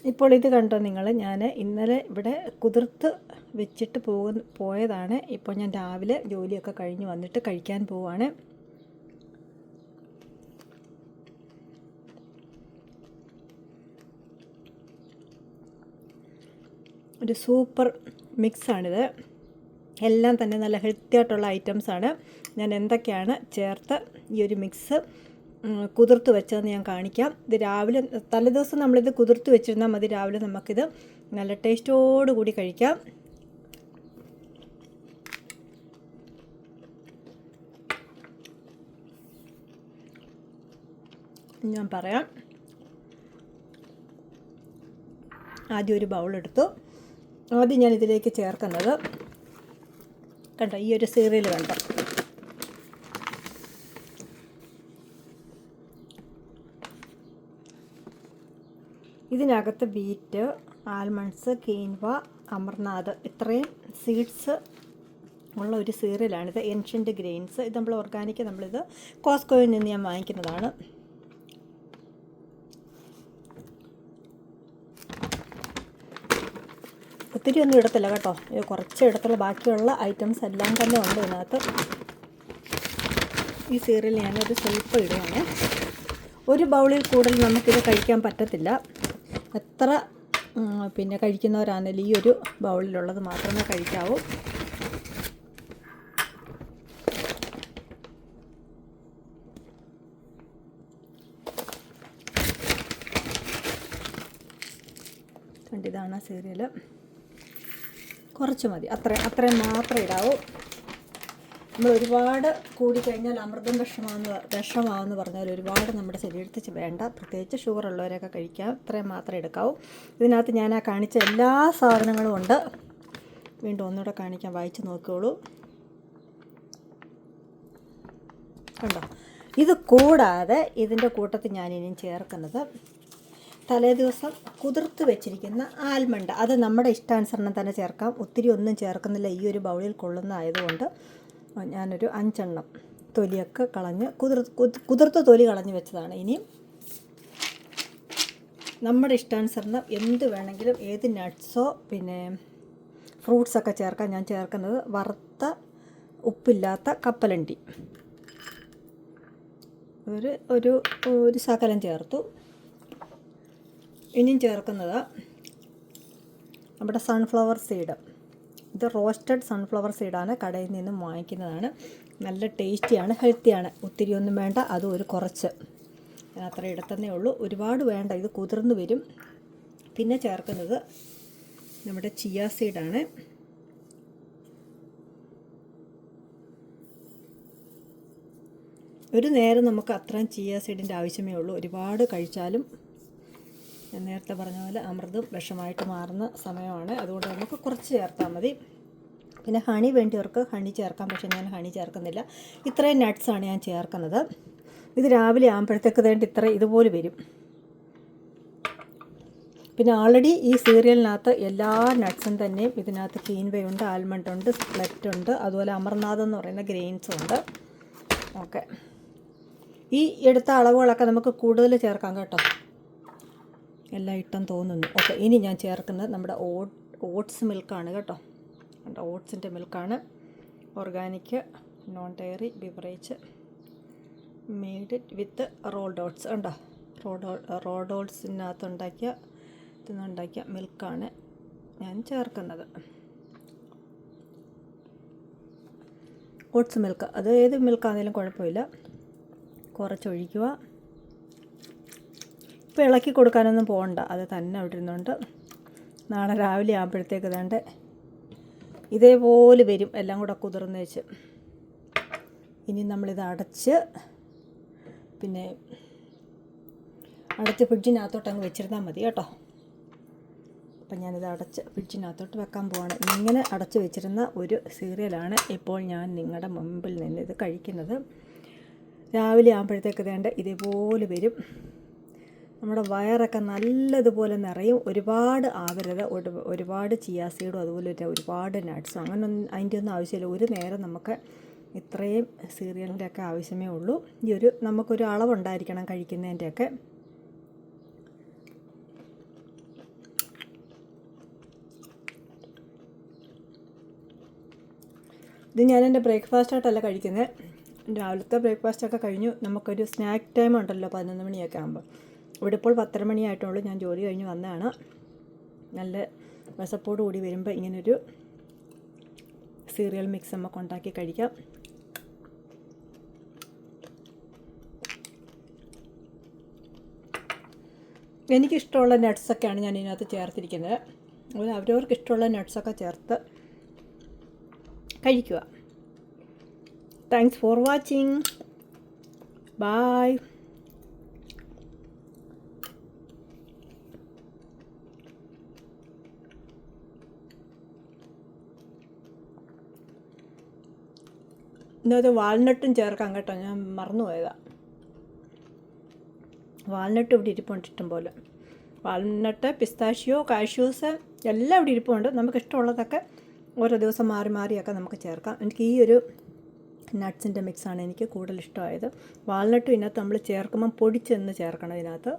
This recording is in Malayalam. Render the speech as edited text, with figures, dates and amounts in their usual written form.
ഇപ്പോൾ ഇത് കണ്ടോ നിങ്ങൾ, ഞാൻ ഇന്നലെ ഇവിടെ കുതിർത്ത് വെച്ചിട്ട് പോയതാണ്. ഇപ്പോൾ ഞാൻ രാവിലെ ജോലിയൊക്കെ കഴിഞ്ഞ് വന്നിട്ട് കഴിക്കാൻ പോവാണ്. ഒരു സൂപ്പർ മിക്സാണിത്. എല്ലാം തന്നെ നല്ല ഹെൽത്തി ആയിട്ടുള്ള ഐറ്റംസാണ്. ഞാൻ എന്തൊക്കെയാണ് ചേർത്ത് ഈ ഒരു മിക്സ് കുതിർത്ത് വെച്ചതെന്ന് ഞാൻ കാണിക്കാം. ഇത് രാവിലെ തലേദിവസം നമ്മളിത് കുതിർത്ത് വെച്ചിരുന്നാൽ മതി. രാവിലെ നമുക്കിത് നല്ല ടേസ്റ്റോടു കൂടി കഴിക്കാം. ഞാൻ പറയാം. ആദ്യം ഒരു ബൗളെടുത്തു. ആദ്യം ഞാൻ ഇതിലേക്ക് ചേർക്കുന്നത് കണ്ടോ, ഈ ഒരു സീരിയൽ കണ്ടോ, ഇതിനകത്ത് ബീറ്റ്, ആൽമണ്ട്സ്, കീൻവ, അമർനാഥ് ഇത്രയും സീഡ്സ് ഉള്ള ഒരു സീരിയലാണിത്. Ancient grains. ഇത് നമ്മൾ ഓർഗാനിക്, നമ്മളിത് കോസ്കോയിൽ നിന്ന് ഞാൻ വാങ്ങിക്കുന്നതാണ്. ഒത്തിരി ഒന്നും ഇടത്തില്ല കേട്ടോ, കുറച്ച് ഇടത്തുള്ള ബാക്കിയുള്ള ഐറ്റംസ് എല്ലാം തന്നെ ഉണ്ട് ഇതിനകത്ത്. ഈ സീരിയൽ ഞാനൊരു സ്വല്പം ഇടുകയാണ്. ഒരു ബൗളിൽ കൂടുതൽ നമുക്കിത് കഴിക്കാൻ പറ്റത്തില്ല. എത്ര കഴിക്കുന്നവരാണെങ്കിലും ഈ ഒരു ബൗളിലുള്ളത് മാത്രമേ കഴിക്കാവൂ. കണ്ടിതാണ് സീരിയൽ. കുറച്ച് മതി, അത്രയും മാത്രമേ ഇടാവൂ. നമ്മൾ ഒരുപാട് കൂടിക്കഴിഞ്ഞാൽ അമൃതം വിഷമാവെന്ന് പറഞ്ഞാൽ ഒരുപാട് നമ്മുടെ ശരീരത്തിൽ വേണ്ട. പ്രത്യേകിച്ച് ഷുഗർ ഉള്ളവരൊക്കെ കഴിക്കാം. ഇത്രയും മാത്രമേ എടുക്കാവൂ. ഇതിനകത്ത് ഞാൻ ആ കാണിച്ച എല്ലാ സാധനങ്ങളും ഉണ്ട്. വീണ്ടും ഒന്നുകൂടെ കാണിക്കാം, വായിച്ച് നോക്കിയോളൂ. കണ്ടോ, ഇത് കൂടാതെ ഇതിൻ്റെ കൂട്ടത്തിൽ ഞാനിനിയും ചേർക്കുന്നത് തലേദിവസം കുതിർത്ത് വെച്ചിരിക്കുന്ന ആൽമണ്ട്. അത് നമ്മുടെ ഇഷ്ടാനുസരണം തന്നെ ചേർക്കാം. ഒത്തിരി ഒന്നും ചേർക്കുന്നില്ല. ഈ ഒരു ബൗളിൽ കൊള്ളുന്നതായതുകൊണ്ട് ഞാനൊരു 5 എണ്ണം തൊലിയൊക്കെ കളഞ്ഞ് കുതിർത്ത് തൊലി കളഞ്ഞ് വെച്ചതാണ്. ഇനിയും നമ്മുടെ ഇഷ്ടാനുസരണം എന്ത് വേണമെങ്കിലും, ഏത് നട്ട്സോ ഫ്രൂട്ട്സൊക്കെ ചേർക്കാൻ. ഞാൻ ചേർക്കുന്നത് വറുത്ത ഉപ്പില്ലാത്ത കപ്പലണ്ടി ഒരു ശകലം ചേർത്തു. ഇനിയും ചേർക്കുന്നത് നമ്മുടെ സൺഫ്ലവർ സീഡ്. ഇത് റോസ്റ്റഡ് സൺഫ്ലവർ സീഡാണ്, കടയിൽ നിന്നും വാങ്ങിക്കുന്നതാണ്. നല്ല ടേസ്റ്റിയാണ്, ഹെൽത്തിയാണ്. ഒത്തിരി ഒന്നും വേണ്ട, അതും ഒരു കുറച്ച് അത്ര ഇടത്തന്നേ ഉള്ളൂ. ഒരുപാട് വേണ്ട, ഇത് കുതിർന്ന് വരും. പിന്നെ ചേർക്കുന്നത് നമ്മുടെ ചിയ സീഡാണ്. ഒരു നേരം നമുക്ക് അത്രയും ചിയ സീഡിൻ്റെ ആവശ്യമേ ഉള്ളൂ. ഒരുപാട് കഴിച്ചാലും ഞാൻ നേരത്തെ പറഞ്ഞ പോലെ അമൃതം വിഷമായിട്ട് മാറുന്ന സമയമാണ്. അതുകൊണ്ട് നമുക്ക് കുറച്ച് ചേർത്താൽ മതി. പിന്നെ ഹണി വേണ്ടിയവർക്ക് ഹണി ചേർക്കാം, പക്ഷേ ഞാൻ ഹണി ചേർക്കുന്നില്ല. ഇത്രയും നട്ട്സാണ് ഞാൻ ചേർക്കുന്നത്. ഇത് രാവിലെ ആകുമ്പോഴത്തേക്ക് ഇതുപോലെ വരും. പിന്നെ ഓൾറെഡി ഈ സീരിയലിനകത്ത് എല്ലാ നട്ട്സും തന്നെയും ഇതിനകത്ത് കീൻവയുണ്ട്, ആൽമണ്ട് ഉണ്ട്, സ്പ്ലെറ്റ് ഉണ്ട്, അതുപോലെ അമർനാഥ് എന്ന് പറയുന്ന ഗ്രെയിൻസും ഉണ്ട്. ഓക്കെ, ഈ എടുത്ത അളവുകളൊക്കെ നമുക്ക് കൂടുതൽ ചേർക്കാം കേട്ടോ. എല്ലാം ഇട്ടെന്ന് തോന്നുന്നു. ഓക്കെ, ഇനി ഞാൻ ചേർക്കുന്നത് നമ്മുടെ ഓട്സ് മിൽക്കാണ് കേട്ടോ. ഓട്സിൻ്റെ മിൽക്കാണ്. Organic, non dairy beverage, made it with rolled oats ഉണ്ടോ. റോൾഡ് ഓട്സിനകത്തുണ്ടാക്കിയ മിൽക്കാണ് ഞാൻ ചേർക്കുന്നത്. ഓട്സ് മിൽക്ക്, അത് ഏത് മിൽക്കാണെങ്കിലും കുഴപ്പമില്ല. കുറച്ചൊഴിക്കുക. ഇപ്പോൾ ഇളക്കി കൊടുക്കാനൊന്നും പോകണ്ട, അത് തന്നെ അവിടെ ഇരുന്നുണ്ട്. നാളെ രാവിലെ ആകുമ്പോഴത്തേക്ക് ഇതേപോലെ വരും, എല്ലാം കൂടെ കുതിർന്ന് വെച്ച്. ഇനി നമ്മളിത് അടച്ച് ഫ്രിഡ്ജിനകത്തോട്ട് വെച്ചിരുന്നാൽ മതി കേട്ടോ. അപ്പം ഞാനിത് അടച്ച് ഫ്രിഡ്ജിനകത്തോട്ട് വെക്കാൻ പോവാണ്. ഇങ്ങനെ അടച്ച് വെച്ചിരുന്ന ഒരു സീരിയലാണ് ഇപ്പോൾ ഞാൻ നിങ്ങളുടെ മുമ്പിൽ നിന്ന് ഇത് കഴിക്കുന്നത്. രാവിലെ ആകുമ്പോഴത്തേക്ക് ഇതേപോലെ വരും. നമ്മുടെ വയറൊക്കെ നല്ലതുപോലെ നിറയും. ഒരുപാട് ആവരുത്. ഒരുപാട് ചിയ സീഡും അതുപോലെ ഒരുപാട് നട്ട്സും അങ്ങനൊന്നും അതിൻ്റെ ഒന്നും ആവശ്യമില്ല. ഒരു നേരം നമുക്ക് ഇത്രയും സീരിയലിൻ്റെയൊക്കെ ആവശ്യമേ ഉള്ളൂ. നമുക്കൊരു അളവുണ്ടായിരിക്കണം കഴിക്കുന്നതിൻ്റെയൊക്കെ. ഇത് ഞാൻ എൻ്റെ ബ്രേക്ക്ഫാസ്റ്റായിട്ടല്ല കഴിക്കുന്നത്. രാവിലത്തെ ബ്രേക്ക്ഫാസ്റ്റൊക്കെ കഴിഞ്ഞു നമുക്കൊരു സ്നാക്ക് ടൈം ഉണ്ടല്ലോ 11 മണിയൊക്കെ ആകുമ്പോൾ. ഇവിടെ ഇപ്പോൾ 10:30 മണിയായിട്ടുള്ളൂ. ഞാൻ ജോലി കഴിഞ്ഞ് വന്നതാണ്. നല്ല വിശപ്പോട് കൂടി വരുമ്പോൾ ഇങ്ങനൊരു സീരിയൽ മിക്സ് നമുക്ക് ഉണ്ടാക്കി കഴിക്കാം. എനിക്കിഷ്ടമുള്ള നട്ട്സൊക്കെയാണ് ഞാൻ ഇതിനകത്ത് ചേർത്തിരിക്കുന്നത്. അതുപോലെ അവരവർക്ക് ഇഷ്ടമുള്ള നട്ട്സൊക്കെ ചേർത്ത് കഴിക്കുക. Thanks for watching. ബൈ. ഇന്നത് വാൾനട്ടും ചേർക്കാം കേട്ടോ, ഞാൻ മറന്നുപോയതാണ്. വാൾനട്ട് ഇവിടെ ഇരിപ്പുണ്ട് ഇഷ്ടം പോലെ. വാൾനട്ട്, പിസ്താഷ്യോ, കാഷ്യൂസ് എല്ലാം ഇവിടെ ഇരിപ്പുണ്ട്. നമുക്ക് ഇഷ്ടമുള്ളതൊക്കെ ഓരോ ദിവസം മാറി മാറിയൊക്കെ നമുക്ക് ചേർക്കാം. എനിക്ക് ഈ ഒരു നട്ട്സിൻ്റെ മിക്സാണ് എനിക്ക് കൂടുതൽ ഇഷ്ടമായത്. വാൾനട്ടും ഇതിനകത്ത് നമ്മൾ ചേർക്കുമ്പം പൊടിച്ചെന്ന് ചേർക്കണം ഇതിനകത്ത്.